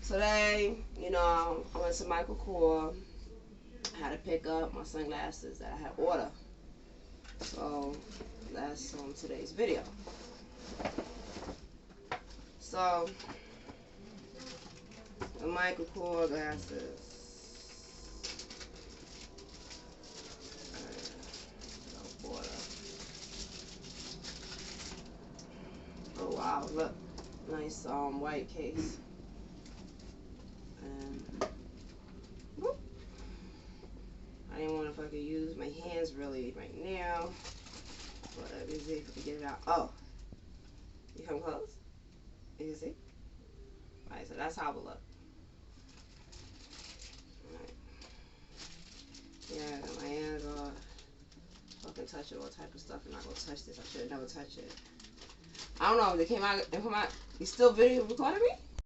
Today, you know, I went to Michael Kors. I had to pick up my sunglasses that I had ordered. So that's today's video. So the Michael Kors glasses. Oh wow, look, nice white case. And whoop. I didn't want to fucking use my hands really right now, but let me see if I can get it out. Oh, you come close. You can see. Alright, so that's how it will look. Alright. Yeah, my hands are fucking touching all type of stuff. I'm not gonna touch this. I should have never touched it. I don't know if they came out. You still video recording me?